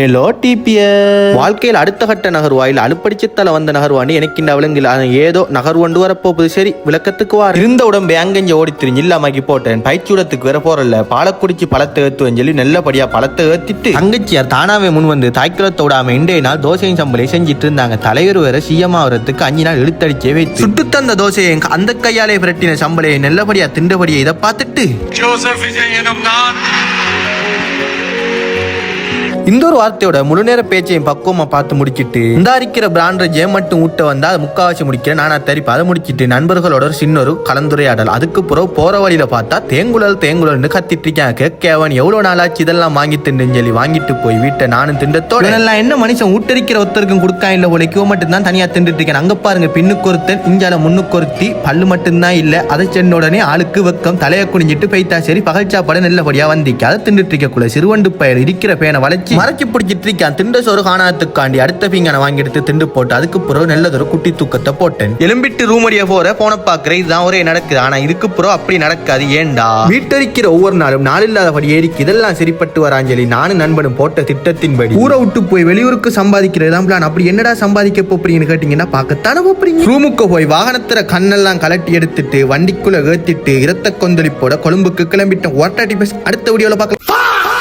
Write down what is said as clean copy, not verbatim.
Hello DPS. வாழ்க்கையில் அடுத்த கட்ட நகர்வாயில் அலுப்படிச்சத்தால வந்த நகர்வாண்டி எனக்கு இந்த விலங்கில் ஏதோ நகர்வண்டு வரப்போகுது. சரி விளக்கத்துக்கு வா. இருந்த உடம்பு அங்கஞ்ச ஓடி திரிஞ்சு இல்லாமக்கி போட்டேன். பயிற்சியூடத்துக்கு வேற போறல பாலக்குடிச்சு பழத்தை ஏத்துவேன் சொல்லி நல்லபடியா பழத்தை ஏத்திட்டு தங்கச்சியார் தானாவே முன் வந்து தாய்க்குளத்தை விடாம இன்றைய நாள் தோசையும் சம்பளை செஞ்சிட்டு இருந்தாங்க. தலைவர் வேற சிஎம் ஆகிறதுக்கு 5 நாள் இழுத்தடிச்சே வைத்து சுட்டு தந்த தோசையை அந்த கையாலே பிரட்டின சம்பளையை நல்லபடியா திண்டபடியா இதை பார்த்துட்டு இந்த ஒரு வார்த்தையோட முழு நேர பேச்சையும் பக்குவமா பார்த்து முடிச்சிட்டு இந்த அரிக்கிற பிராண்ட் ஜே மட்டும் ஊட்ட வந்தா அது முக்காவாசி முடிக்கிற நானா தெரிப்பா அதை முடிச்சிட்டு நண்பர்களோட ஒரு சின்ன ஒரு கலந்துரையாடல். அதுக்கு பிறகு போற வழியில பார்த்தா தேங்குழல்னு கத்திட்டு இருக்காங்க. கேட்கவன் எவ்வளவு நாளாச்சு இதெல்லாம் வாங்கி திண்டுன்னு சொல்லி வாங்கிட்டு போய் வீட்டை நானும் திண்டத்தோட எல்லாம் என்ன மனுஷன் ஊட்டரிக்கிற ஒருத்தருக்கும் கொடுக்கா இல்ல உழைக்கோ மட்டும் தான் தனியா திண்டுட்டு இருக்கேன். அங்க பாருங்க பின்னுக்கு ஒருத்தன் இஞ்சால முன்னுக்கு ஒருத்தி பல்லு மட்டும்தான் இல்ல. அதை சென்ன உடனே ஆளுக்கு வெக்கம் தலையை குனிஞ்சிட்டு போய்த்தா சரி பகல் சாப்பாடு நல்லபடியா வந்திக்கு அதை திண்டுட்டு இருக்கக்குள்ள சிறுவண்டு பயிர் இருக்கிற பேனை வளைச்சு மறைச்சு பிடிச்சிட்டு இருக்கான். திண்ட சோறு காணாத்துக்காண்டி அடுத்த பீங்கனை வாங்கி எடுத்து திண்டு போட்டு அதுக்கு பிறகு நல்லதொரு குட்டி தூக்கத்தை போட்டேன். எலும்பிட்டு ரூமடிய போன பாக்குற இதுதான் ஒரே நடக்குது. ஆனா இதுக்கு பிறகு அப்படி நடக்காது. ஏண்டா வீட்டரிக்கிற ஒவ்வொரு நாளும் நாளில்லாதபடி ஏறிக்கு இதெல்லாம் சரிப்பட்டு வராஞ்சலி நானும் நண்பனும் போட்ட திட்டத்தின்படி ஊரை விட்டு போய் வெளியூருக்கு சம்பாதிக்கிறதுதான் பிளான். அப்படி என்னடா சம்பாதிக்க போறீங்கன்னு கேட்டீங்கன்னா பார்க்கத்தானே போறீங்க. ரூமுக்கு போய் வாகனத்துல கண்ணெல்லாம் கலட்டி எடுத்துட்டு வண்டிக்குள்ள ஏத்திட்டு இரத்த கொந்தளிப்போட கொழும்புக்கு கிளம்பிட்டோம். அடுத்த வீடியோல பார்க்கலாம்.